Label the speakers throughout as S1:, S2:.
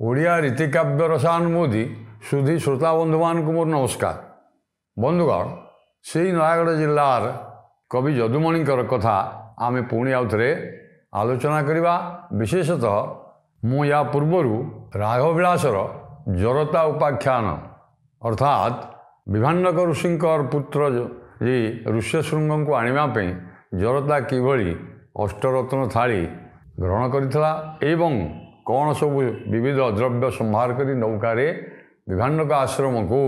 S1: ओडिया रीतिकाव्य रसानुमोदी सुधी श्रोता बंधु मान मोर नमस्कार। बंधुगण से नयागढ़ जिलार कवि जदुमणिकर कथा आमे पुणी आउ थे आलोचना करवा। विशेषतः मु या पूर्वर राघविलासर जरता उपाख्यान अर्थात विभाण्डक ऋषिंकर पुत्र जी ऋष्यशृंग को आनिबापी जरता किभली अष्टरत्न थाली ग्रहण करितला एवं कौन सब विविध द्रव्य संभार करी नौकारे विभाण्डक आश्रम को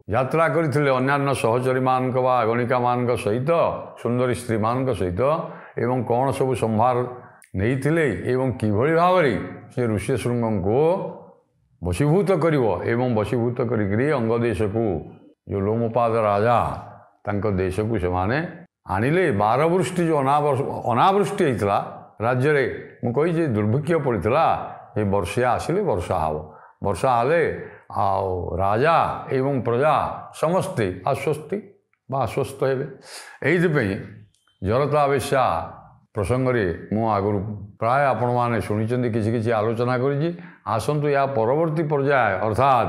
S1: यात्रा करते अन्य सहचरी मान गणिका मान सहित सुंदरी स्त्री मान सहित एवं कौन सब संभार नहीं एवं किभली भाव से ऋष्यशृंग को वशीभूत एवं वशीभूत करी अंगदेश को जो लोमपाद राजा तांको देश को से माने आनिले 12 वृष्टि जो अनावृष्टि होता राज्य में मुझे दुर्भिक्ष पड़ता ये वर्षा आसिले वर्षा हम वर्षा हेले राजा एवं प्रजा समस्ते आश्वस्ति आश्वस्त हे यही जरता बेश्या प्रसंग में आगु प्राय आपण मैंने शुणी किसी आलोचना करी आसतु या परवर्ती पर्याय अर्थात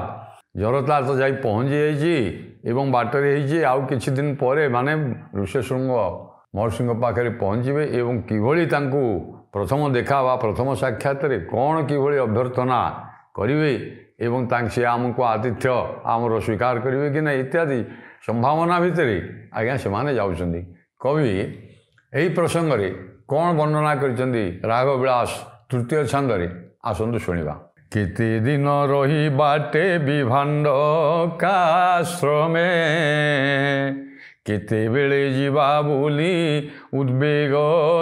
S1: जरता तो जा पहुँची जाइए बाटर आउ कि दिन पर माने ऋष्यशृंग महर्षि पाखे पहुँचे एवं किभली तांकु प्रथम देखा वा प्रथम साक्षात कौन किभली अभ्यर्थना करेंगे एवं से आमको आतिथ्य आमर स्वीकार करेंगे कि ना इत्यादि संभावना भितर आज्ञा से माने जाउछंदी। कवि यही प्रसंग रे कौन वर्णना करिसेंदी राघविलास तृतीय छंदरे आसंतु शुणिबा। केते दिन रही बाटे विभाण्डक आश्रमे केते बेले जीवा बोली उद्वेग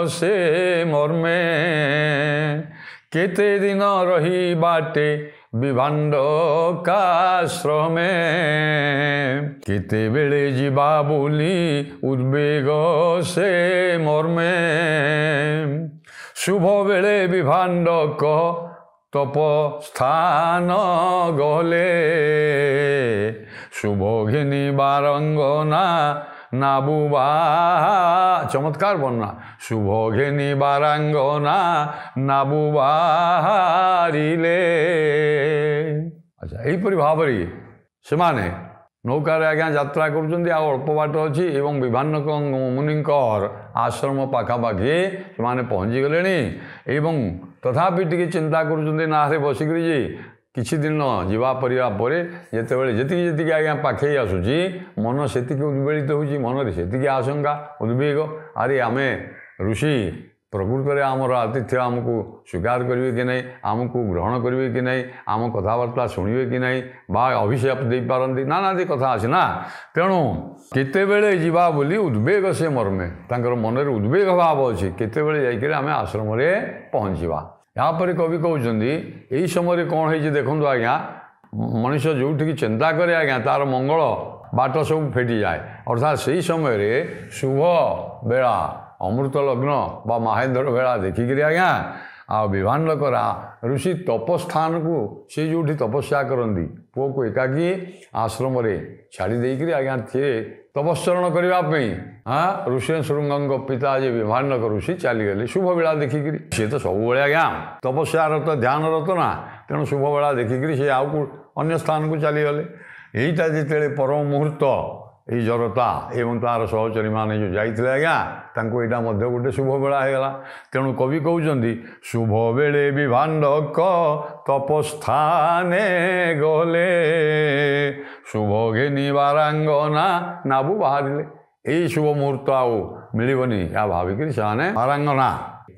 S1: से मर्मे केते दिन रही बाटे विभाण्डक आश्रमे केते बेले जीवा बोली उद्वेग से मर्मे शुभ बेले विभाण्डक तप स्थान गले शुभ घिनी बारंगना नाबुबा चमत्कार बनना शुभ घिनी बारंगना नाबुबारिले। अच्छा यहीपरि भाव से माने नौकार आज्ञा यात्रा करुँच अल्प बाट अच्छी एवं विभाण्डक मुनिंकर आश्रम पाखापाखि से पहुँची गले एवं तथापि टी चिंता करें बसिक किछि दिन जीवा परिया पर जिते जी आज्ञा पाखे आसूची मन से उद्वेलित होची मन से आशंका उद्वेग अरे आमे ऋषि प्रकृत में आमर आतिथ्य आमको स्वीकार करेंगे कि नहीं आमको ग्रहण करेंगे कि नहीं आम कथबार्ता शुणे कि नहीं बा अभिशाप दे पारती नानादी कथा अच्छे ना तेणु केतेबेले जीवा बोली उद्वेग से मर्मे तांकर मनरे उद्वेग भाव अच्छे केतेबेले जाइए आम आश्रम पहुँचवा। यहाँ पर कवि कहते यही समय कौन है देखो आज्ञा मनुष्य जो चिंता करे आज्ञा तार मंगल बाट सब फेटी जाए अर्थात से समय शुभ बेला अमृत लग्न बा महेंद्र बेला देखिकी आज्ञा आ विभाण्डक ऋषि तपस्थान को सी जो तपस्या करती पुओ को एकाकी आश्रम छाड़ी देकर आज्ञा थे तपस्चरण करने ऋष्यशृंग पिता जे विभाण्डक ऋषि चलीगले शुभ बेला देखिकी सी तो सब बड़े आज्ञा तपस्यारत ध्यानरत ना तेणु शुभ बेला देखिकी सी आउ अन्य स्थान को चलीगले। यहीटा जिते परम मुहूर्त यही जरता एवं तार सहचरी मैंने जो जाते आज्ञा तांको यहाँ मध्य गोटे शुभ बेला होगा तेणु कवि कहते शुभ बेले विभाण्डक तपस्थाने गले शुभ घिनी बारांगना नाबू बाहर यही शुभ मुहूर्त आउ मिलबनी या भाविक से बारांगना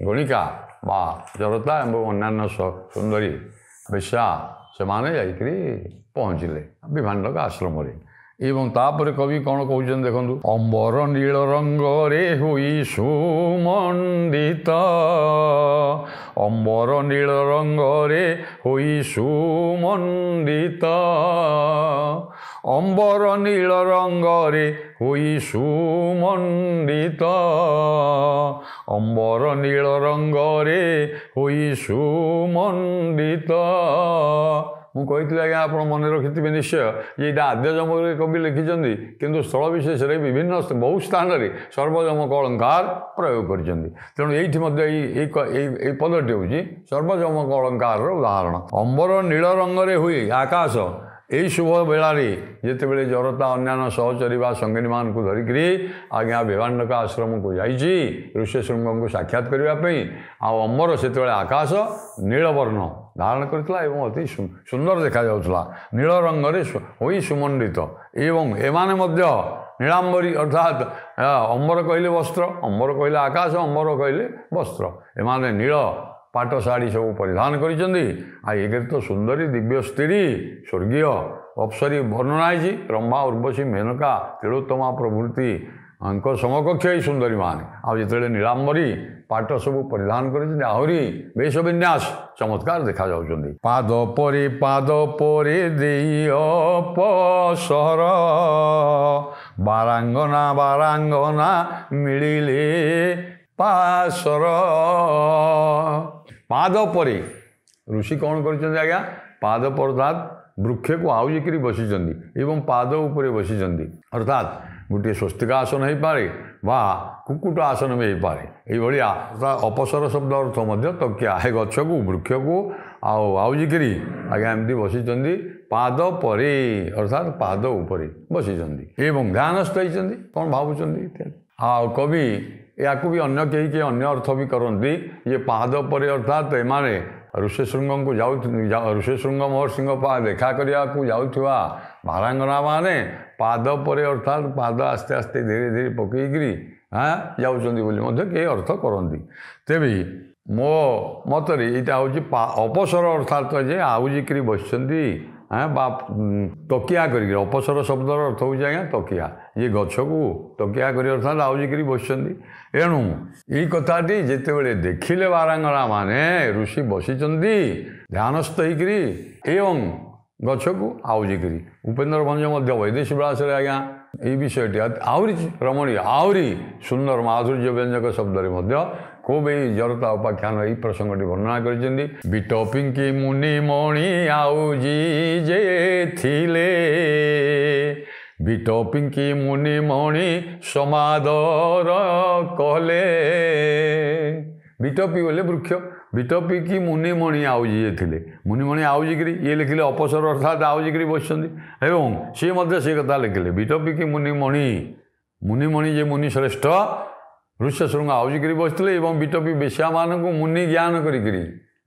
S1: गणिका बा जरता एवं अन्य सुंदरी बेश्या से जाकरी पहुँचले विभाण्डक आश्रम एवं तापर कवि कौन कहते देखु अंबर नील रंग रे हुई सुमंडित अंबर नील रंग रे हुई सुमंडित अंबर नील रंग रे हुई सुमंडित अंबर नील रंग रे हुई सुमंडित ମୁଁ କହିଥିଲି ଆଜ୍ଞା ଆପଣ ମନେ ରଖିଥିବେ ନିଶ୍ଚୟ ଯେ ଏଇଟା ଆଦ୍ୟଯମକରେ କବି ଲେଖିଛନ୍ତି କିନ୍ତୁ ସ୍ଥଳ ବିଶେଷରେ ବିଭିନ୍ନ ବହୁ ସ୍ଥାନରେ ସର୍ବଯମକ ଅଳଙ୍କାର ପ୍ରୟୋଗ କରିଛନ୍ତି। ତେଣୁ ଏଇଠି ମଧ୍ୟ ଏଇ ପଦଟି ହେଉଛି ସର୍ବଯମକ ଅଳଙ୍କାରର ଉଦାହରଣ। ଅମ୍ବର ନୀଳ ରଙ୍ଗରେ ହୁଏ ଆକାଶ ଏହି ଶୁଭ ବେଳାରେ ଯେତେବେଳେ ଜରତା ଅନ୍ୟାନ୍ୟ ସହଚରୀ ବା ସଙ୍ଗିନୀମାନଙ୍କୁ ଧରିକିରି ଆଜ୍ଞା ବିଭାଣ୍ଡକ ଆଶ୍ରମକୁ ଯାଇଛି ଋଷ୍ୟଶୃଙ୍ଗଙ୍କୁ ସାକ୍ଷାତ କରିବା ପାଇଁ। ଆଉ ଅମ୍ବର ସେତେବେଳେ ଆକାଶ ନୀଳବର୍ଣ୍ଣ ଧାରଣ କରିଥିଲା ଏବଂ ଅତି ସୁନ୍ଦର ଦେଖାଯାଉଥିଲା। ନୀଳ ରଙ୍ଗରେ ହୋଇ ସୁମଣ୍ଡିତ ଏବଂ ଏମାନେ ମଧ୍ୟ ନୀଳାମ୍ବରୀ ଅର୍ଥାତ୍ ଅମ୍ବର କହିଲେ ବସ୍ତ୍ର, ଅମ୍ବର କହିଲେ ଆକାଶ, ଅମ୍ବର କହିଲେ ବସ୍ତ୍ର। ଏମାନେ ନୀଳ ପାଟ ଶାଢ଼ୀ ସବୁ ପରିଧାନ କରିଛନ୍ତି। ଆଉ ଏକରେ ତ ସୁନ୍ଦରୀ ଦିବ୍ୟ ସ୍ତ୍ରୀ ସ୍ୱର୍ଗୀୟ ଅପ୍ସରୀ ବର୍ଣ୍ଣନା ହେଇଛି। ରମ୍ଭା ଉର୍ବଶୀ ମେନକା ତିଳୋତ୍ତମା ପ୍ରଭୃତି ଆଙ୍କ ସମକକ୍ଷ ଏଇ ସୁନ୍ଦରୀମାନେ। ଆଉ ଯେତେବେଳେ ନୀଳାମ୍ବରୀ ପାଟ ସବୁ ପରିଧାନ କରିଛନ୍ତି ଆହୁରି ବେଶ ବିନ୍ୟାସ ଚମତ୍କାର ଦେଖାଯାଉଛନ୍ତି। ପାଦ ପରେ ଦେଇ ଅପସର ବାରାଙ୍ଗନା ମିଳିଲେ ପାଶର। ପାଦ ପରେ ଋଷି କ'ଣ କରିଛନ୍ତି ଆଜ୍ଞା? ପାଦ ଅର୍ଥାତ୍ ବୃକ୍ଷକୁ ଆଉଜିକିରି ବସିଛନ୍ତି ଏବଂ ପାଦ ଉପରେ ବସିଛନ୍ତି। ଅର୍ଥାତ୍ ଗୋଟିଏ ସ୍ୱସ୍ତିକ ଆସନ ହେଇପାରେ ବା କୁକୁଟ ଆସନ ବି ହେଇପାରେ। ଏଇଭଳିଆ ଅପସର ଶବ୍ଦ ଅର୍ଥ ମଧ୍ୟ ତକିଆ। ହେ ଗଛକୁ ବୃକ୍ଷକୁ ଆଉ ଆଉଜିକିରି ଆଜ୍ଞା ଏମିତି ବସିଛନ୍ତି ପାଦ ପରେ ଅର୍ଥାତ୍ ପାଦ ଉପରେ ବସିଛନ୍ତି ଏବଂ ଧ୍ୟାନସ୍ଥ ହେଇଛନ୍ତି କ'ଣ ଭାବୁଛନ୍ତି ଇତ୍ୟାଦି। ଆଉ କବି ୟାକୁ ବି ଅନ୍ୟ କେହି ଅନ୍ୟ ଅର୍ଥ ବି କରନ୍ତି ଯେ ପାଦ ପରେ ଅର୍ଥାତ୍ ଏମାନେ ଋଷ୍ୟଶୃଙ୍ଗଙ୍କୁ ଋଷ୍ୟଶୃଙ୍ଗ ମହର୍ଷିଙ୍କ ଦେଖା କରିବାକୁ ଯାଉଥିବା ବାରାଙ୍ଗନା ମାନେ ପାଦ ପରେ ଅର୍ଥାତ୍ ପାଦ ଆସ୍ତେ ଆସ୍ତେ ଧୀରେ ଧୀରେ ପକେଇକିରି ଯାଉଛନ୍ତି ବୋଲି ମଧ୍ୟ କେହି ଅର୍ଥ କରନ୍ତି। ତେବେ ମୋ ମତରେ ଏଇଟା ହେଉଛି ଅପସର ଅର୍ଥାତ୍ ଯେ ଆଉଜିକିରି ବସିଛନ୍ତି ବା ତକିଆ କରିକିରି। ଅପସର ଶବ୍ଦର ଅର୍ଥ ହେଉଛି ଆଜ୍ଞା ତକିଆ। ଇଏ ଗଛକୁ ତକିଆ କରି ଅର୍ଥାତ୍ ଆଉଜିକିରି ବସିଛନ୍ତି। ଏଣୁ ଏଇ କଥାଟି ଯେତେବେଳେ ଦେଖିଲେ ବାରାଙ୍ଗନା ମାନେ ଋଷି ବସିଛନ୍ତି ଧ୍ୟାନସ୍ଥ ହେଇକିରି ଏବଂ ଗଛକୁ ଆଉଜିକିରି। ଉପେନ୍ଦ୍ର ଭଞ୍ଜ ମଧ୍ୟ ବୈଦେଶୀ ବିଳାସରେ ଆଜ୍ଞା ଏଇ ବିଷୟଟି ଆହୁରି ରମଣୀୟ ଆହୁରି ସୁନ୍ଦର ମାଧୁର୍ଯ୍ୟ ବ୍ୟଞ୍ଜକ ଶବ୍ଦରେ ମଧ୍ୟ ଖୁବ୍ ଏଇ ଜରତା ଉପାଖ୍ୟାନ ଏଇ ପ୍ରସଙ୍ଗଟି ବର୍ଣ୍ଣନା କରିଛନ୍ତି। ବିଟ ପିଙ୍କି ମୁନି ମଣି ଆଉଜି ଯେ ଥିଲେ ବିଟ ପିଙ୍କି ମୁନି ମଣି ସମାଦର କଲେ। ବିଟପି ବୋଲେ ବୃକ୍ଷ, ବିଟପି କି ମୁନିମଣି ଆଉଜି ଥିଲେ। ମୁନିମଣି ଆଉଜିକିରି ଇଏ ଲେଖିଲେ ଅପସର ଅର୍ଥାତ୍ ଆଉଜିକିରି ବସିଛନ୍ତି ଏବଂ ସିଏ ମଧ୍ୟ ସେ କଥା ଲେଖିଲେ ବିଟପି କି ମୁନିମଣି ଯେ ମୁନି ଶ୍ରେଷ୍ଠ ଋଷ୍ୟଶୃଙ୍ଗ ଆଉଜିକିରି ବସିଥିଲେ ଏବଂ ବିଟପି ବେଶ୍ୟାମାନଙ୍କୁ ମୁନି ଜ୍ଞାନ କରିକିରି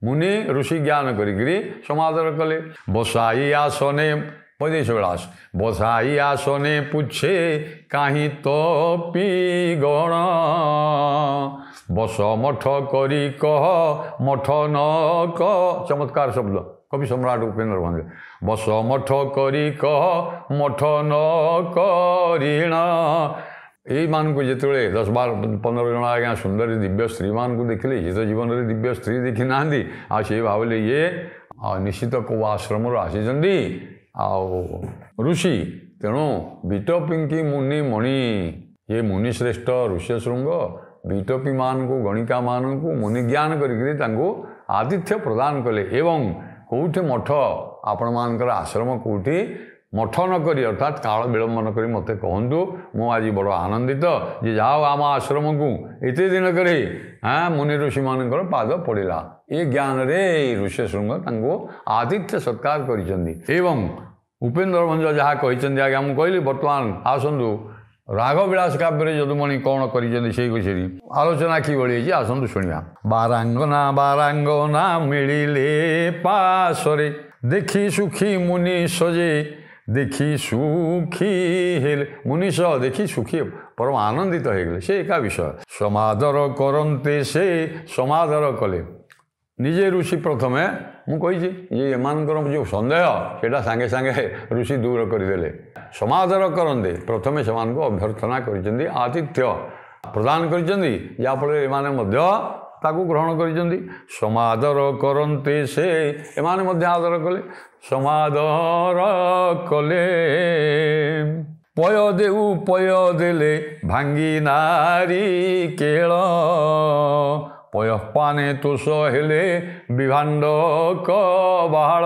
S1: ମୁନି ଋଷି ଜ୍ଞାନ କରିକିରି ସମାଦର କଲେ। ବସାଇ ଆସନେ ବୈଦେଶୀ ବିଳାସ ବସାଇ ଆସନେ ପୁଛେ କାହିଁ ତପି ଗଣ ବସ ମଠ କରି କହ ମଠ ନ କ। ଚମତ୍କାର ଶବ୍ଦ କବି ସମ୍ରାଟ ଉପେନ୍ଦ୍ର ଭଞ୍ଜ। ବସ ମଠ କରି କହ ମଠ ନ କରିଣ। ଏଇମାନଙ୍କୁ ଯେତେବେଳେ 10-15 ଜଣ ଆଜ୍ଞା ସୁନ୍ଦରୀ ଦିବ୍ୟ ସ୍ତ୍ରୀମାନଙ୍କୁ ଦେଖିଲେ ଇଏ ତ ଜୀବନରେ ଦିବ୍ୟ ସ୍ତ୍ରୀ ଦେଖି ନାହାନ୍ତି। ଆଉ ସେ ଭାବିଲେ ଇଏ ନିଶ୍ଚିତ କେଉଁ ଆଶ୍ରମରୁ ଆସିଛନ୍ତି ଆଉ ଋଷି। ତେଣୁ ବିଟ ପିଙ୍କି ମୁନି ମଣି ଇଏ ମୁନି ଶ୍ରେଷ୍ଠ ଋଷ୍ୟଶୃଙ୍ଗ ବିଟପୀମାନଙ୍କୁ ଗଣିକାମାନଙ୍କୁ ମୁନି ଜ୍ଞାନ କରିକିରି ତାଙ୍କୁ ଆତିଥ୍ୟ ପ୍ରଦାନ କଲେ ଏବଂ କେଉଁଠି ମଠ ଆପଣମାନଙ୍କର ଆଶ୍ରମ କେଉଁଠି ମଠ ନ କରି ଅର୍ଥାତ୍ କାଳ ବିଳମ୍ବ ନ କରି ମୋତେ କହନ୍ତୁ। ମୁଁ ଆଜି ବଡ଼ ଆନନ୍ଦିତ ଯେ ଯାହା ଆମ ଆଶ୍ରମକୁ ଏତେ ଦିନ କରି ମୁନି ଋଷିମାନଙ୍କର ପାଦ ପଡ଼ିଲା। ଏ ଜ୍ଞାନରେ ଋଷ୍ୟଶୃଙ୍ଗ ତାଙ୍କୁ ଆତିଥ୍ୟ ସତ୍କାର କରିଛନ୍ତି ଏବଂ ଉପେନ୍ଦ୍ର ଭଞ୍ଜ ଯାହା କହିଛନ୍ତି ଆଜ୍ଞା ମୁଁ କହିଲି। ବର୍ତ୍ତମାନ ଆସନ୍ତୁ ରାଗବିଳାସ କାବ୍ୟରେ ଯଦୁମଣି କ'ଣ କରିଛନ୍ତି ସେଇ ବିଷୟରେ ଆଲୋଚନା କିଭଳି ହେଇଛି ଆସନ୍ତୁ ଶୁଣିବା। ବାରାଙ୍ଗନା ମିଳିଲେ ପାଶରେ ଦେଖି ସୁଖୀ ମୁନିଷ ଯେ ଦେଖି ସୁଖୀ ହେଲେ। ମୁନିଷ ଦେଖି ସୁଖୀ ପରମ ଆନନ୍ଦିତ ହେଇଗଲେ ସେ ଏକା ବିଷୟ। ସମାଦର କରନ୍ତେ ସେ ସମାଦର କଲେ। ନିଜେ ଋଷି ପ୍ରଥମେ ମୁଁ କହିଛି ଯେ ଏମାନଙ୍କର ଯେଉଁ ସନ୍ଦେହ ସେଇଟା ସାଙ୍ଗେ ସାଙ୍ଗେ ଋଷି ଦୂର କରିଦେଲେ। ସମାଦର କରନ୍ତେ ପ୍ରଥମେ ସେମାନଙ୍କୁ ଅଭ୍ୟର୍ଥନା କରିଛନ୍ତି ଆତିଥ୍ୟ ପ୍ରଦାନ କରିଛନ୍ତି ଯାହାଫଳରେ ଏମାନେ ମଧ୍ୟ ତାକୁ ଗ୍ରହଣ କରିଛନ୍ତି। ସମାଦର କରନ୍ତେ ସେ ଏମାନେ ମଧ୍ୟ ଆଦର କଲେ ସମାଦର କଲେ। ପୟ ଦେଲେ ଭାଙ୍ଗି ନାରୀ କେଳ ପୟଃପାନେ ତୋଷ ହେଲେ ବିଭାଣ୍ଡ କବାଳ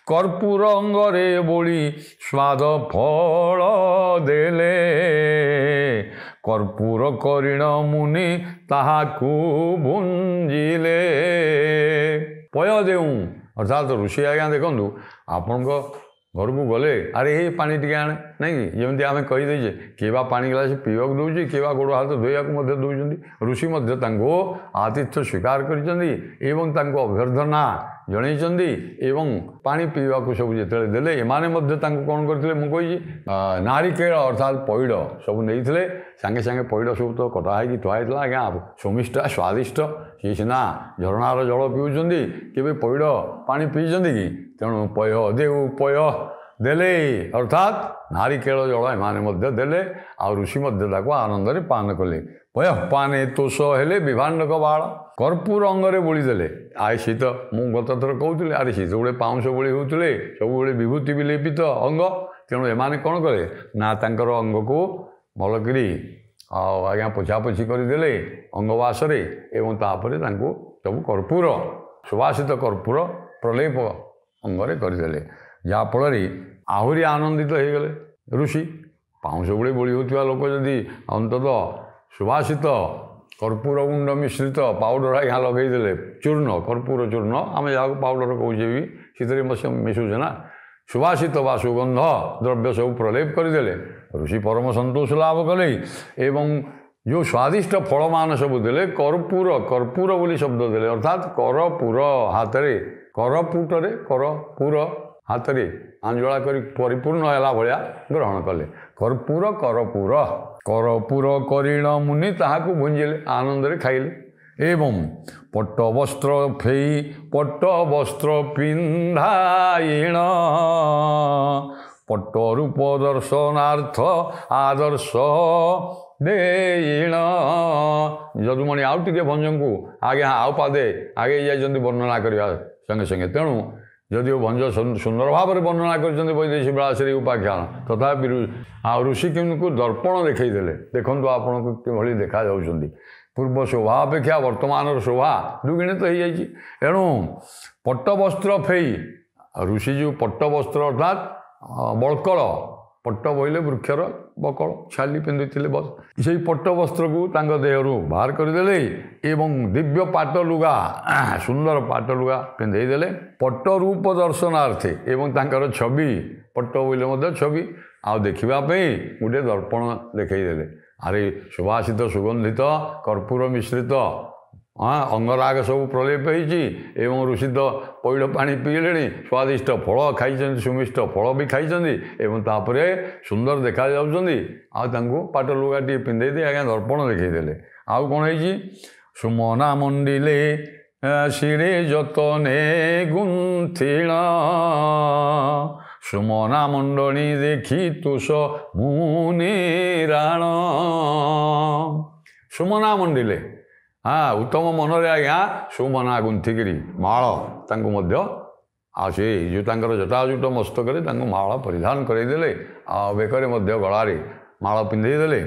S1: କର୍ପୂର ଅଙ୍ଗରେ ବୋଳି ସ୍ୱାଦ ଫଳ ଦେଲେ କର୍ପୂର କରିଣ ମୁନି ତାହାକୁ ଭୁଞ୍ଜିଲେ ପୟ ଦେଉଁ ଅର୍ଥାତ୍ ଋଷି ଆଜ୍ଞା ଦେଖନ୍ତୁ ଆପଣଙ୍କ ଘରକୁ ଗଲେ ଆରେ ଏ ପାଣି ଟିକେ ଆଣେ ନାଇଁ କି ଯେମିତି ଆମେ କହିଦେଇଛେ କିଏ ବା ପାଣି ଗ୍ଲାସ ପିଇବାକୁ ଦେଉଛି କିଏ ବା ଗୋଡ଼ ହାତ ଧୋଇବାକୁ ମଧ୍ୟ ଦେଉଛନ୍ତି ଋଷି ମଧ୍ୟ ତାଙ୍କୁ ଆତିଥ୍ୟ ସ୍ୱୀକାର କରିଛନ୍ତି ଏବଂ ତାଙ୍କୁ ଅଭ୍ୟର୍ଥନା ଜଣେଇଛନ୍ତି ଏବଂ ପାଣି ପିଇବାକୁ ସବୁ ଯେତେବେଳେ ଦେଲେ ଏମାନେ ମଧ୍ୟ ତାଙ୍କୁ କ'ଣ କରିଥିଲେ ମୁଁ କହିଛି ନାରିକେଳ ଅର୍ଥାତ୍ ପଇଡ଼ ସବୁ ନେଇଥିଲେ ସାଙ୍ଗେ ସାଙ୍ଗେ ପଇଡ଼ ସବୁ ତ କଟା ହେଇକି ଥୁଆ ହେଇଥିଲା ଆଜ୍ଞା ସୁମିଷ୍ଟ ସ୍ୱାଦିଷ୍ଟ ସିଏ ସିନା ଝରଣାର ଜଳ ପିଉଛନ୍ତି କେବେ ପଇଡ଼ ପାଣି ପିଇଛନ୍ତି କି ତେଣୁ ପୟ ଦେଉ ପୟ ଦେଲେ ଅର୍ଥାତ୍ ନାରିକେଳ ଜଳ ଏମାନେ ମଧ୍ୟ ଦେଲେ ଆଉ ଋଷି ମଧ୍ୟ ତାକୁ ଆନନ୍ଦରେ ପାନ କଲେ ପୟଃପାନେ ତୋଷ ହେଲେ ବିଭାଣ୍ଡ କବାଳ କର୍ପୂର ଅଙ୍ଗରେ ବୋଳି ଦେଲେ ଆଏ ଶୀତ ମୁଁ ଗତ ଥର କହୁଥିଲି ଆରେ ଶୀତ ଗୁଡ଼େ ପାଉଁଶ ବୋଳି ହେଉଥିଲେ ସବୁବେଳେ ବିଭୂତି ବିଲେପିତ ଅଙ୍ଗ ତେଣୁ ଏମାନେ କ'ଣ କଲେ ନା ତାଙ୍କର ଅଙ୍ଗକୁ ଭଲକରି ଆଉ ଆଜ୍ଞା ପୋଛାପୋଛି କରିଦେଲେ ଅଙ୍ଗବାସରେ ଏବଂ ତାପରେ ତାଙ୍କୁ ସବୁ କର୍ପୂର ସୁବାସିତ କର୍ପୂର ପ୍ରଲେପ ଅଙ୍ଗରେ କରିଦେଲେ ଯାହାଫଳରେ ଆହୁରି ଆନନ୍ଦିତ ହେଇଗଲେ ଋଷି ପାଉଁଶ ଗୁଳି ବୋଳି ହେଉଥିବା ଲୋକ ଯଦି ଅନ୍ତତଃ ସୁବାସିତ କର୍ପୂର ଗୁଣ୍ଡ ମିଶ୍ରିତ ପାଉଡ଼ର ଆଜ୍ଞା ଲଗେଇଦେଲେ ଚୂର୍ଣ୍ଣ କର୍ପୂର ଚୂର୍ଣ୍ଣ ଆମେ ଯାହାକୁ ପାଉଡ଼ର କହୁଛେ ବି ସେଥିରେ ମିଶୁଛେ ନା ସୁବାସିତ ବା ସୁଗନ୍ଧ ଦ୍ରବ୍ୟ ସବୁ ପ୍ରଲେପ କରିଦେଲେ ଋଷି ପରମ ସନ୍ତୋଷ ଲାଭ କଲେ ଏବଂ ଯେଉଁ ସ୍ୱାଦିଷ୍ଟ ଫଳମାନ ସବୁ ଦେଲେ କର୍ପୂର ବୋଲି ଶବ୍ଦ ଦେଲେ ଅର୍ଥାତ୍ କରପୁର ହାତରେ କରପୁଟରେ କରପୁର ହାତରେ ଆଞ୍ଜଳା କରି ପରିପୂର୍ଣ୍ଣ ହେଲା ଭଳିଆ ଗ୍ରହଣ କଲେ କରପୁର କରିଣ ମୁନି ତାହାକୁ ଭୁଞ୍ଜିଲେ ଆନନ୍ଦରେ ଖାଇଲେ ଏବଂ ପଟ୍ଟବସ୍ତ୍ର ଫେଇ ପଟ୍ଟବସ୍ତ୍ର ପିନ୍ଧାଇଣ ପଟ୍ଟରୂପ ଦର୍ଶନାର୍ଥ ଆଦର୍ଶ ଦେଇଣ ଯଦୁମଣି ଆଉ ଟିକେ ଭଞ୍ଜଙ୍କୁ ଆଜ୍ଞା ଆଉ ପାଦେ ଆଗେଇ ଯାଇଛନ୍ତି ବର୍ଣ୍ଣନା କରିବା ସଙ୍ଗେ ସଙ୍ଗେ ତେଣୁ ଯଦିଓ ଭଞ୍ଜ ସୁନ୍ଦର ଭାବରେ ବର୍ଣ୍ଣନା କରିଛନ୍ତି ବୈଦେଶୀ ବିଳାସରେ ଉପାଖ୍ୟାନ ତଥାପି ଆଉ ଋଷିଙ୍କୁ ଦର୍ପଣ ଦେଖାଇଦେଲେ ଦେଖନ୍ତୁ ଆପଣଙ୍କୁ କିଭଳି ଦେଖାଯାଉଛନ୍ତି ପୂର୍ବ ଶୋଭା ଅପେକ୍ଷା ବର୍ତ୍ତମାନର ଶୋଭା ଦୁଗୁଣିତ ହେଇଯାଇଛି ଏଣୁ ପଟ୍ଟବସ୍ତ୍ର ଫେଇ ଋଷି ଯେଉଁ ପଟ୍ଟବସ୍ତ୍ର ଅର୍ଥାତ୍ ବଳକଳ ପଟ୍ଟ ବୋଇଲେ ବୃକ୍ଷର ବକଳ ଛାଲି ପିନ୍ଧିଥିଲେ ବସ୍ ସେଇ ପଟ୍ଟବସ୍ତ୍ରକୁ ତାଙ୍କ ଦେହରୁ ବାହାର କରିଦେଲେ ଏବଂ ଦିବ୍ୟ ପାଟ ଲୁଗା ସୁନ୍ଦର ପାଟ ଲୁଗା ପିନ୍ଧେଇ ଦେଲେ ପଟ୍ଟ ରୂପ ଦର୍ଶନାର୍ଥେ ଏବଂ ତାଙ୍କର ଛବି ପଟ୍ଟ ବୋଇଲେ ମଧ୍ୟ ଛବି ଆଉ ଦେଖିବା ପାଇଁ ଗୋଟିଏ ଦର୍ପଣ ଦେଖାଇଦେଲେ ଆରେ ସୁବାସିତ ସୁଗନ୍ଧିତ କର୍ପୂର ମିଶ୍ରିତ ଅଙ୍ଗରାଗ ସବୁ ପ୍ରଲେପ ହେଇଛି ଏବଂ ଋଷିତ ପଇଡ଼ ପାଣି ପିଇଲେଣି ସ୍ୱାଦିଷ୍ଟ ଫଳ ଖାଇଛନ୍ତି ସୁମିଷ୍ଟ ଫଳ ବି ଖାଇଛନ୍ତି ଏବଂ ତାପରେ ସୁନ୍ଦର ଦେଖାଯାଉଛନ୍ତି ଆଉ ତାଙ୍କୁ ପାଟ ଲୁଗା ଟିକେ ପିନ୍ଧେଇ ଦେଇ ଆଜ୍ଞା ଦର୍ପଣ ଦେଖାଇଦେଲେ ଆଉ କ'ଣ ହେଇଛି ସୁମନା ମଣ୍ଡିଲେ ଶିରେ ଯତନେ ଗୁନ୍ଥିଣ ସୁମନା ମଣ୍ଡଳୀ ଦେଖି ତୁଷ ମୁନିରାଣ ସୁମନା ମଣ୍ଡିଲେ ଉତ୍ତମ ମନରେ ଆଜ୍ଞା ସୁମନା ଗୁନ୍ଥିକିରି ମାଳ ତାଙ୍କୁ ମଧ୍ୟ ଆଉ ସେ ଯେଉଁ ତାଙ୍କର ଜଟାଜୁଟ ମସ୍ତକରେ ତାଙ୍କୁ ମାଳ ପରିଧାନ କରାଇଦେଲେ ଆଉ ବେକରେ ମଧ୍ୟ ଗଳାରେ ମାଳ ପିନ୍ଧେଇଦେଲେ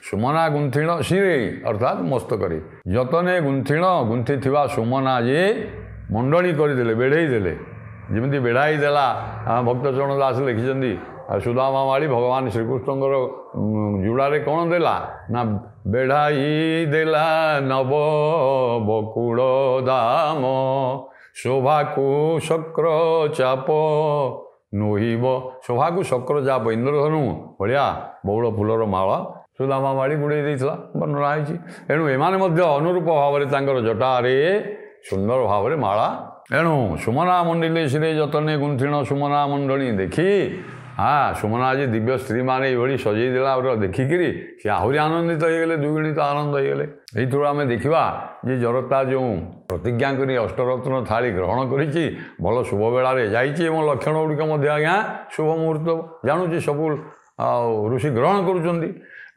S1: ସୁମନା ଗୁନ୍ଥିଣ ଶିରେ ଅର୍ଥାତ୍ ମସ୍ତକରେ ଯତନେ ଗୁନ୍ଥିଣ ଗୁନ୍ଥିଥିବା ସୁମନା ଯେ ମଣ୍ଡଳୀ କରିଦେଲେ ବେଢ଼େଇ ଦେଲେ ଯେମିତି ବେଢ଼ାଇ ଦେଲା ଭକ୍ତଚରଣ ଦାସ ଲେଖିଛନ୍ତି ସୁଦାମା ମାଳି ଭଗବାନ ଶ୍ରୀକୃଷ୍ଣଙ୍କର ଯୋଡ଼ାରେ କ'ଣ ଦେଲା ନା ବେଢ଼ାଇ ଦେଲା ନବ ବକୁଳ ଦାମ ଶୋଭାକୁ ଶକ୍ର ଚାପ ନୋହିବ ଶୋଭାକୁ ଶକ୍ର ଚାପ ଇନ୍ଦ୍ରଧନୁ ଭଳିଆ ବଉଳ ଫୁଲର ମାଳ ସୁଦାମା ମାଳି ଗୁଡ଼େଇ ଦେଇଥିଲା ବର୍ଣ୍ଣନା ହେଇଛି ଏଣୁ ଏମାନେ ମଧ୍ୟ ଅନୁରୂପ ଭାବରେ ତାଙ୍କର ଜଟାରେ ସୁନ୍ଦର ଭାବରେ ମାଳା ଏଣୁ ସୁମନା ମଣ୍ଡିଲେ ଶିରେ ଯତନେ ଗୁନ୍ଥିଣ ସୁମନା ମଣ୍ଡଳୀ ଦେଖି ସୁମନା ଆଜି ଦିବ୍ୟ ସ୍ତ୍ରୀମାନେ ଏଇଭଳି ସଜେଇ ଦେଲା ଦେଖିକିରି ସେ ଆହୁରି ଆନନ୍ଦିତ ହେଇଗଲେ ଦ୍ୱିଗୁଣିତ ଆନନ୍ଦ ହେଇଗଲେ ଏଇଥିରୁ ଆମେ ଦେଖିବା ଯେ ଜରତା ଯେଉଁ ପ୍ରତିଜ୍ଞା କରି ଅଷ୍ଟରତ୍ନ ଥାଳି ଗ୍ରହଣ କରିଛି ଭଲ ଶୁଭ ବେଳାରେ ଯାଇଛି ଏବଂ ଲକ୍ଷଣ ଗୁଡ଼ିକ ମଧ୍ୟ ଆଜ୍ଞା ଶୁଭ ମୁହୂର୍ତ୍ତ ଜାଣୁଛି ସବୁ ଆଉ ଋଷି ଗ୍ରହଣ କରୁଛନ୍ତି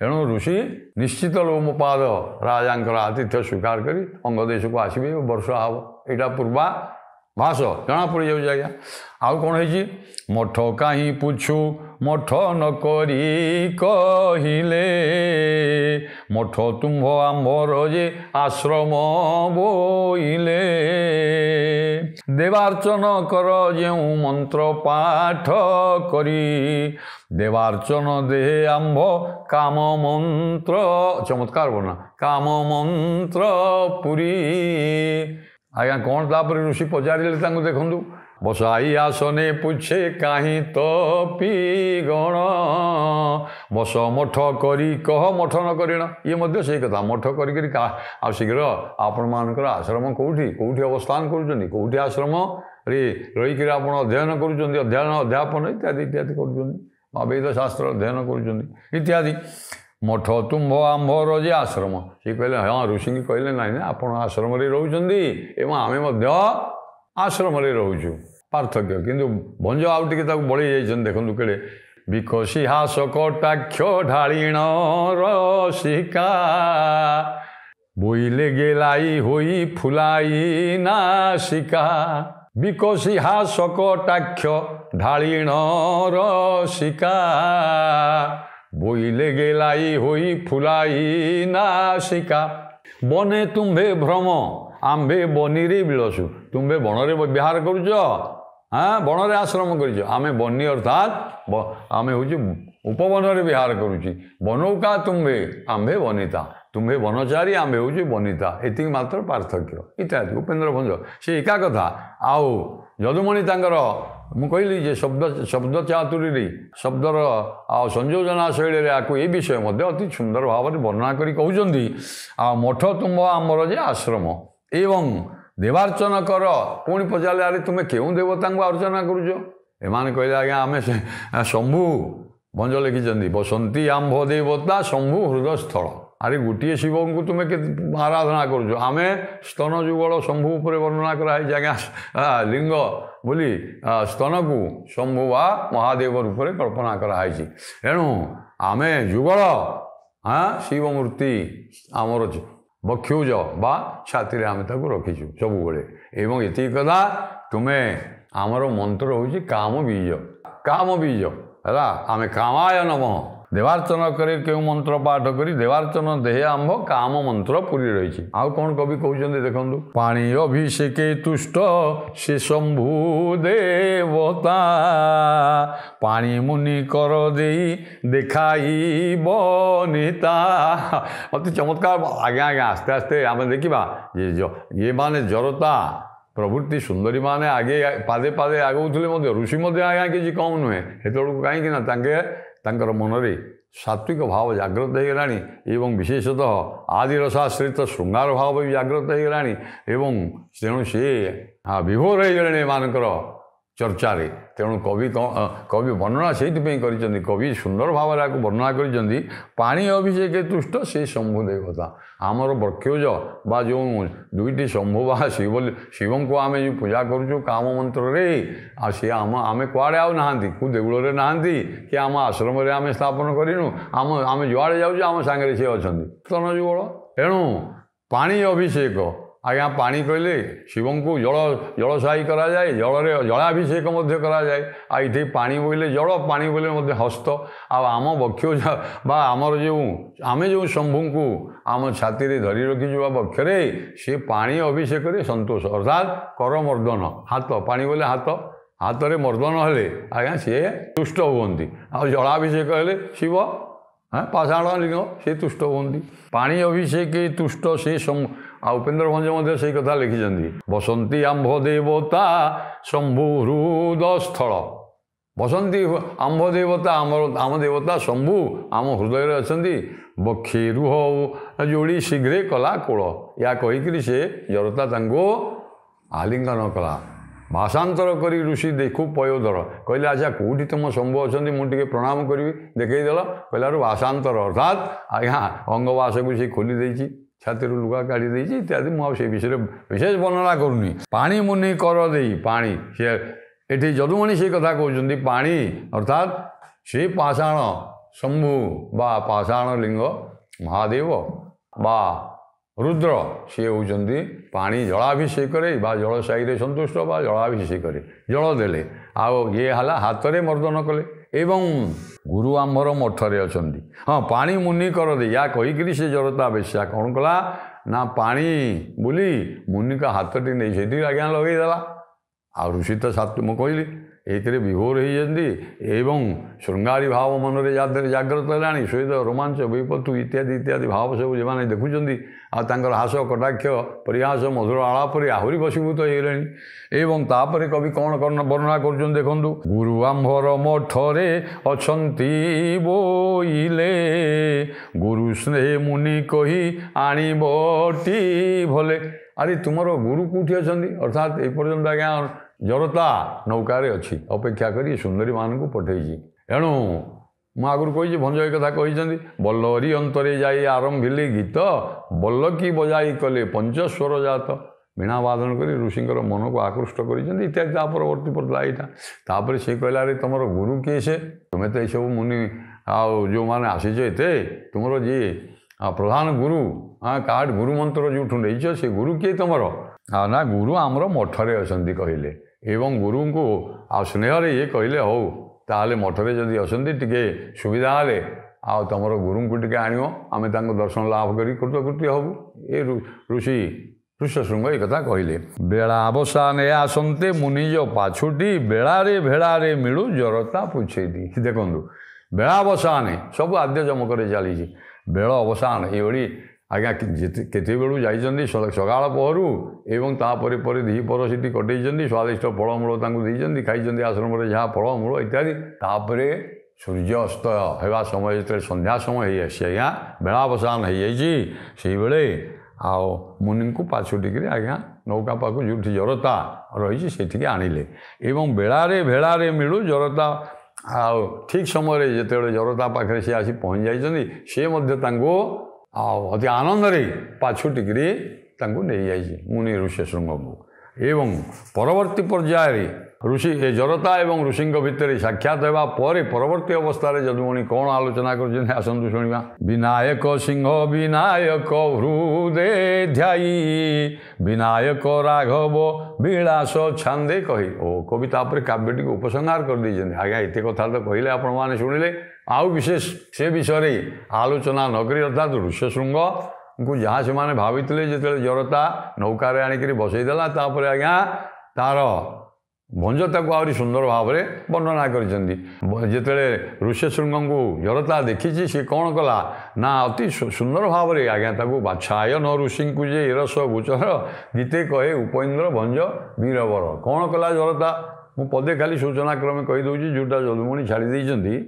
S1: ଏଣୁ ଋଷି ନିଶ୍ଚିତ ଲୋମପାଦ ରାଜାଙ୍କର ଆତିଥ୍ୟ ସ୍ୱୀକାର କରି ଅଙ୍ଗ ଦେଶକୁ ଆସିବେ ବର୍ଷ ହେବ ଏଇଟା ପୂର୍ବା ଭାସ ଜଣାପଡ଼ିଯାଉଛି ଆଜ୍ଞା। ଆଉ କ'ଣ ହେଇଛି? ମଠ କାହିଁ ପୁଛୁ ମଠ ନ କରି କହିଲେ, ମଠ ତୁମ୍ଭ ଆମ୍ଭର ଯେ ଆଶ୍ରମ ବୋଇଲେ, ଦେବାର୍ଚ୍ଚନ କର ଯେଉଁ ମନ୍ତ୍ର ପାଠ କରି, ଦେବାର୍ଚ୍ଚନ ଦେହେ ଆମ୍ଭ କାମ ମନ୍ତ୍ର, ଚମତ୍କାର ବର୍ଣ୍ଣନା, କାମ ମନ୍ତ୍ର ପୁରୀ। ଆଜ୍ଞା କ'ଣ ତାପରେ ଋଷି ପଚାରିଲେ ତାଙ୍କୁ, ଦେଖନ୍ତୁ, ବସାଇ ଆସନେ ପୁଛେ କାହିଁ ତପି ଗଣ, ବସ ମଠ କରି କହ ମଠ ନ କରିଣ। ଇଏ ମଧ୍ୟ ସେଇ କଥା, ମଠ କରିକିରି ଆଉ ଶୀଘ୍ର ଆପଣମାନଙ୍କର ଆଶ୍ରମ କେଉଁଠି କେଉଁଠି ଅବସ୍ଥାନ କରୁଛନ୍ତି, କେଉଁଠି ଆଶ୍ରମରେ ରହିକିରି ଆପଣ ଅଧ୍ୟୟନ କରୁଛନ୍ତି, ଅଧ୍ୟାପନ ଇତ୍ୟାଦି ଇତ୍ୟାଦି କରୁଛନ୍ତି, ବା ବେଦ ଶାସ୍ତ୍ର ଅଧ୍ୟୟନ କରୁଛନ୍ତି ଇତ୍ୟାଦି। ମଠ ତୁମ୍ଭ ଆମ୍ଭର ଯେ ଆଶ୍ରମ, ସେ କହିଲେ ହଁ, ଋଷିଙ୍କୁ କହିଲେ ନାହିଁ ନା ଆପଣ ଆଶ୍ରମରେ ରହୁଛନ୍ତି ଏବଂ ଆମେ ମଧ୍ୟ ଆଶ୍ରମରେ ରହୁଛୁ, ପାର୍ଥକ୍ୟ। କିନ୍ତୁ ଭଞ୍ଜ ଆଉ ଟିକେ ତାକୁ ବଳେଇ ଯାଇଛନ୍ତି, ଦେଖନ୍ତୁ କେଡ଼େ, ବିକଶି ହାସ କଟାକ୍ଷ ଢାଳିଣ ରସିକା, ବୋଇଲେ ଗେଲାଇ ହୋଇ ଫୁଲାଇ ନାସିକା, ବିକଶି ହାସ କଟାକ୍ଷ ଢାଳିଣ ରସିକା, ବୋଇଲେ ଗେଲାଇ ହୋଇ ଫୁଲାଇ ନାସିକା, ବନେ ତୁମ୍ଭେ ଭ୍ରମ ଆମ୍ଭେ ବନିରେ ବିଳସୁ। ତୁମ୍ଭେ ବଣରେ ବିହାର କରୁଛ, ବଣରେ ଆଶ୍ରମ କରିଛ, ଆମେ ବନି ଅର୍ଥାତ୍ ଆମେ ହେଉଛୁ ଉପବନରେ ବିହାର କରୁଛି। ବନୌକା ତୁମ୍ଭେ ଆମ୍ଭେ ବନିତା, ତୁମ୍ଭେ ବନଚାରୀ ଆମ୍ଭେ ହେଉଛୁ ବନିତା, ଏତିକି ମାତ୍ର ପାର୍ଥକ୍ୟ ଇତ୍ୟାଦି। ଉପେନ୍ଦ୍ର ଭଞ୍ଜ ସେ ଏକା କଥା। ଆଉ ଯଦୁମଣି ତାଙ୍କର ମୁଁ କହିଲି ଯେ ଶବ୍ଦ ଚାତୁରୀରେ ଶବ୍ଦର ଆଉ ସଂଯୋଜନା ଶୈଳୀରେ ଆକୁ ଏ ବିଷୟ ମଧ୍ୟ ଅତି ସୁନ୍ଦର ଭାବରେ ବର୍ଣ୍ଣନା କରି କହୁଛନ୍ତି। ଆଉ ମଠ ତୁମ୍ଭ ଆମର ଯେ ଆଶ୍ରମ ଏବଂ ଦେବାର୍ଚ୍ଚନ କର। ପୁଣି ପଚାରିଲେ, ଆରେ ତୁମେ କେଉଁ ଦେବତାଙ୍କୁ ଅର୍ଚ୍ଚନା କରୁଛ? ଏମାନେ କହିଲେ, ଆଜ୍ଞା ଆମେ ଶମ୍ଭୁ। ଭଞ୍ଜ ଲେଖିଛନ୍ତି, ବସନ୍ତି ଆମ୍ଭ ଦେବତା ଶମ୍ଭୁ ହୃଦୟସ୍ଥଳ। ଆରେ ଗୋଟିଏ ଶିବଙ୍କୁ ତୁମେ ଆରାଧନା କରୁଛ, ଆମେ ସ୍ତନ ଯୁଗଳ ଶମ୍ଭୁ ଉପରେ ବର୍ଣ୍ଣନା କରାହେଇଛି ଆଜ୍ଞା, ଲିଙ୍ଗ ବୋଲି ସ୍ତନକୁ ଶମ୍ଭୁ ବା ମହାଦେବ ରୂପରେ କଳ୍ପନା କରାହେଇଛି। ଏଣୁ ଆମେ ଯୁଗଳ ଶିବ ମୂର୍ତ୍ତି ଆମର ବକ୍ଷୌଜ ବା ଛାତିରେ ଆମେ ତାକୁ ରଖିଛୁ ସବୁବେଳେ। ଏବଂ ଏତିକି କଥା, ତୁମେ ଆମର ମନ୍ତ୍ର ହେଉଛି କାମ ବୀଜ, କାମ ବୀଜ ହେଲା। ଆମେ କାମାୟ ନମଃ ଦେବାର୍ଚ୍ଚନ କରି କେଉଁ ମନ୍ତ୍ର ପାଠ କରି, ଦେବାର୍ଚ୍ଚନ ଦେହେ ଆମ୍ଭ କାମ ମନ୍ତ୍ର ପୁରୀ ରହିଛି। ଆଉ କ'ଣ କବି କହୁଛନ୍ତି ଦେଖନ୍ତୁ, ପାଣି ଅଭିଷେକେ ତୁଷ୍ଟ ସେ ଶମ୍ଭୁ ଦେବତା, ପାଣି ମୁନି କର ଦେଇ ଦେଖାଇ ବନିତା। ଅତି ଚମତ୍କାର ଆଜ୍ଞା। ଆସ୍ତେ ଆସ୍ତେ ଆମେ ଦେଖିବା ଯେ ଇଏ ମାନେ ଜରତା ପ୍ରଭୃତି ସୁନ୍ଦରୀ ମାନେ ଆଗେ ପାଦେ ପାଦେ ଆଗଉଥିଲେ ମଧ୍ୟ ଋଷି ମଧ୍ୟ ଆଜ୍ଞା କିଛି କମ୍ ନୁହେଁ ସେତେବେଳକୁ। କାହିଁକି ନା ତାଙ୍କର ମନରେ ସାତ୍ଵିକ ଭାବ ଜାଗ୍ରତ ହୋଇଗଲାଣି ଏବଂ ବିଶେଷତଃ ଆଦି ରସାଶ୍ରିତ ଶୃଙ୍ଗାର ଭାବ ବି ଜାଗ୍ରତ ହୋଇଗଲାଣି ଏବଂ ତେଣୁ ସିଏ ବିଭୋର ହୋଇଗଲେଣି ଏମାନଙ୍କର ଚର୍ଚ୍ଚାରେ। ତେଣୁ କବି ବର୍ଣ୍ଣନା ସେଇଥିପାଇଁ କରିଛନ୍ତି, କବି ସୁନ୍ଦର ଭାବରେ ଆକୁ ବର୍ଣ୍ଣନା କରିଛନ୍ତି। ପାଣି ଅଭିଷେକ ତୁଷ୍ଟ ସେ ଶମ୍ଭୁ ଦେବତା, ଆମର ବକ୍ଷୌଜ ବା ଯେଉଁ ଦୁଇଟି ଶମ୍ଭୁ ବା ଶିବଙ୍କୁ ଆମେ ଯେଉଁ ପୂଜା କରୁଛୁ କାମ ମନ୍ତ୍ରରେ, ଆଉ ସିଏ ଆମେ କୁଆଡ଼େ ଆଉ ନାହାନ୍ତି, କେଉଁ ଦେଉଳରେ ନାହାନ୍ତି କି ଆମ ଆଶ୍ରମରେ ଆମେ ସ୍ଥାପନ କରିନୁ, ଆମେ ଯୁଆଡ଼େ ଯାଉଛୁ ଆମ ସାଙ୍ଗରେ ସିଏ ଅଛନ୍ତି ସ୍ତନ ଯୁଗଳ। ଏଣୁ ପାଣି ଅଭିଷେକ, ଆଜ୍ଞା ପାଣି କହିଲେ ଶିବଙ୍କୁ ଜଳଶାୟୀ କରାଯାଏ, ଜଳରେ ଜଳାଭିଷେକ ମଧ୍ୟ କରାଯାଏ। ଆଉ ଏଠି ପାଣି ବୋଇଲେ ଜଳ, ପାଣି ବୋଇଲେ ମଧ୍ୟ ହସ୍ତ। ଆଉ ଆମ ବକ୍ଷୌଜ ବା ଆମର ଆମେ ଯେଉଁ ଶମ୍ଭୁଙ୍କୁ ଆମ ଛାତିରେ ଧରି ରଖିଛୁ ବା ବକ୍ଷରେ, ସେ ପାଣି ଅଭିଷେକରେ ସନ୍ତୋଷ ଅର୍ଥାତ୍ କରମର୍ଦ୍ଦନ, ହାତ ପାଣି ବୋଇଲେ ହାତରେ ମର୍ଦ୍ଦନ ହେଲେ ଆଜ୍ଞା ସିଏ ତୁଷ୍ଟ ହୁଅନ୍ତି। ଆଉ ଜଳାଭିଷେକ ହେଲେ ଶିବ ପାଷାଣ ଲିଙ୍ଗ ସେ ତୁଷ୍ଟ ହୁଅନ୍ତି। ପାଣି ଅଭିଷେକ ତୁଷ୍ଟ ସେ ଆଉ ଉପେନ୍ଦ୍ର ଭଞ୍ଜ ମଧ୍ୟ ସେଇ କଥା ଲେଖିଛନ୍ତି, ବସନ୍ତି ଆମ୍ଭ ଦେବତା ଶମ୍ଭୁ ହୃଦୟସ୍ଥଳ। ବସନ୍ତି ଆମ୍ଭ ଦେବତା, ଆମ ଦେବତା ଶମ୍ଭୁ ଆମ ହୃଦୟରେ ଅଛନ୍ତି। ବକ୍ଷେ ରୁହ ଯୋଡ଼ି ଶୀଘ୍ରେ କଲା କୋଳ। ଏହା କହିକିରି ସେ ଜରତା ତାଙ୍କୁ ଆଲିଙ୍ଗନ କଲା। ଭାଷାନ୍ତର କରି ଋଷି ଦେଖୁ ପୟୋଦର, କହିଲେ ଆଚ୍ଛା କେଉଁଠି ତୁମ ଶମ୍ଭୁ ଅଛନ୍ତି, ମୁଁ ଟିକେ ପ୍ରଣାମ କରିବି, ଦେଖେଇଦେଲ। କହିଲାରୁ ଭାଷାନ୍ତର ଅର୍ଥାତ୍ ଆଜ୍ଞା ଅଙ୍ଗବାସକୁ ସେ ଖୋଲି ଦେଇଛି, ଛାତିରୁ ଲୁଗା କାଢ଼ି ଦେଇଛି ଇତ୍ୟାଦି। ମୁଁ ଆଉ ସେ ବିଷୟରେ ବିଶେଷ ବର୍ଣ୍ଣନା କରୁନି। ପାଣି ମୁନି କର ଦେଇ, ପାଣି ସେ ଏଠି ଯଦୁମଣି ସେ କଥା କହୁଛନ୍ତି, ପାଣି ଅର୍ଥାତ୍ ସେ ପାଷାଣ ଶମ୍ଭୁ ବା ପାଷାଣ ଲିଙ୍ଗ ମହାଦେବ ବା रुद्र सी होउचंदी पानी जलाभिषेकरे बा जलसाई संतुष्ट बा जलाभिषेकरे जल देले आओ ये हला हाथ में मर्दन कले एवं गुरु आमर मठरे अछंदी हाँ पानी मुनि कर दे या कहीकि से जरता बेश्या कौन कला ना पानी बोली मुनि का हाथटी नहीं से आज्ञा लगेदेला आ ऋषि तो सात मुझे कहली एक विभोर एवं श्रृंगारी भाव मन में जाग्रत है सहित रोमांच विपत्तु इत्यादि इत्यादि भाव सब जो मैंने देखुं आर हास कटाक्ष परिहास मधुर आलापर आहरी बसीभूत हो तापर कवि कौन वर्णना कर देखु गुरु आंभर मठरे अछंती बोइले गुरु स्नेह मुनि कही आणबटी भले अरे तुमर गुरु कौटी अच्छा अर्थात एपर्यंत आज्ञा जरता नौकार अच्छी अपेक्षा करी सुंदरी मानक पठेगी एणु मु आगुरी कही भंज एक कथा कही बल्लरी अंतरे जाई आरंभिले गीत बल्लकी बजाई कले पंचस्वर जात वीणा वादन कर ऋषिंकर मन को आकृष्ट कर इत्यादि परवर्ती पड़ता यहाँ तापर सी कहला रे तुम गुरु किए से तुम्हें तो सब मुनि आउ जो मैंने आसीच एते तुमर जी प्रधान गुरु हाँ कार्ड गुरु मंत्र जो नहीं से गुरु किए तुम ना गुरु आमर मठरे अच्छा कहले एवं गुरु को आ स्नेह ये कहले हो ताले मठरे जदि अच्छा टे सुविधा हेले आ तुम गुरु को टे आण आम दर्शन लाभ कर कृतकृत्य हबू ये ऋषि ऋष्यशृंग एक कथा कहले बेला अवसाने आसंते मुनिज पाछुटी बेड़ारे भेड़ारे मिलू जरता पुछेटी देखु बेला अवसाने सब आद्य जमक चली बेल अवसान ये आज्ञा केते बेलू जाइछन्ती सकाळ पहरु एवं तापर पर दीपर सीटी कटई स्वादिष्ट फलमूल देइछन्ती खाइछन्ती आश्रम में जहाँ फलमूल इत्यादि तापर सूर्य अस्त होगा समय जो संध्या समय हो आज्ञा बेलावसान हो बेले आओ मुनि को पाछुटिक आज्ञा नौका पाक जो जरता रही से आणिले एवं बेड़ारे भेड़ारे मिलू जरता आओ ठीक समय जिते जरता पाखे सी आसी पहुँच जाइछन्ती से अति आनंद पाछुटिक नहीं जाइए मुनि ऋष्यशृंग को एवं परवर्ती पर्याय ऋषि ए जरता एवं ऋषि भितर साक्षात होगा परवर्ती अवस्था जदुमणि कौन आलोचना कर आसतु शुणा विनायक सिंह विनायक हृदे ध्यायी विनायक राघव विलास छांदे कही ओ कविता काव्यटी उपसंहार कर दी आज्ञा एत कथा तो कहले आपण मैंने शुणिले आउ विशेष से विषय आलोचना नक अर्थात ऋष्यशृंग को जहाँ से मैंने भाई जो जरता नौकार आणिक बसईदेला आज्ञा तार भंजता को आहरी सुंदर भाव में वर्णना करते ऋष्यशृंग को जरता देखी सी कौन कला ना अति सुंदर भाव में आज्ञा बाछाय न ऋषि को जे रस गोचर गीते कहे उपेन्द्र भंज वीरवर कौन कला जरता मु पदे खाली सूचना क्रमे कहीदे जोटा जदुमणि छाड़ी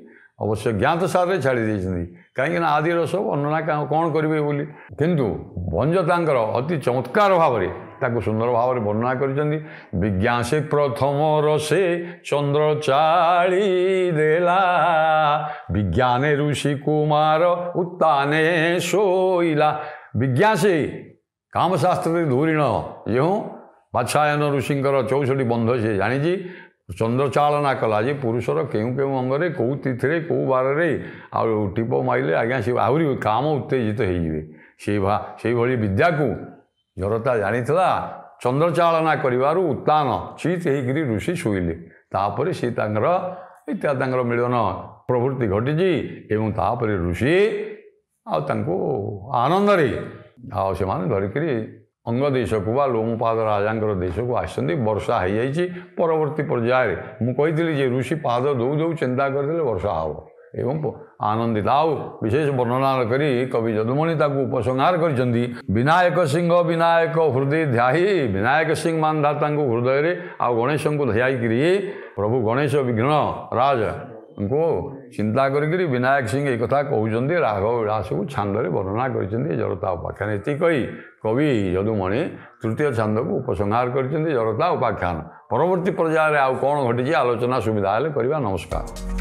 S1: अवश्य ज्ञात सारे छाड़ी कहीं आदि रस वर्णना कौन करेंगे बोली किंतु भंजतांकर अति चमत्कार भाव में ताको सुंदर भाव में वर्णना कर विज्ञासे प्रथम रसे चंद्र चाली देला विज्ञाने ऋषि कुमार उत्ताने शोइला विज्ञासे कामशास्त्र धूरीण जो बाछायन ऋषिंकर 64 बंध से जानी चंद्र चालना कला जे पुरुषर केउ केउ अंगरे कौ तिथि कौ बार टीप माइले आज्ञा सी आहरी काम उत्तेजित हो विद्या को जरता जानी चंद्र चालना करू उत्तान चित होकर ऋषि शुइले तापर सी इत्यादि मिलन प्रवृत्ति घटी एवं तापर ऋषि आनंद से धरिक अंग देश को बा लोमपाद राजा देश को आसती वर्षा हो जाए परवर्ती पर्याय मुझे ऋषि पाद दौ दौ चिंता करते वर्षा हम एवं आनंदित आउ विशेष वर्णना करी कवि जदुमणि उपसंहार कर विनायक सिंह विनायक हृदय ध्याही विनायक सिंह मानधाता हृदय आ गणेश को ध्याई प्रभु गणेश विघ्न राज को चिंता करी विनायक सिंह एक कथा कहते राघव विलास को छांदे वर्णना कर जरता उपाख्यान ये कही कवि जदुमणि तृतीय छांद को उपसंहार कर जरता उपाख्यान परवर्ती पर्याय आउ कौन घटी आलोचना सुविधा हेल्ले करवा। नमस्कार।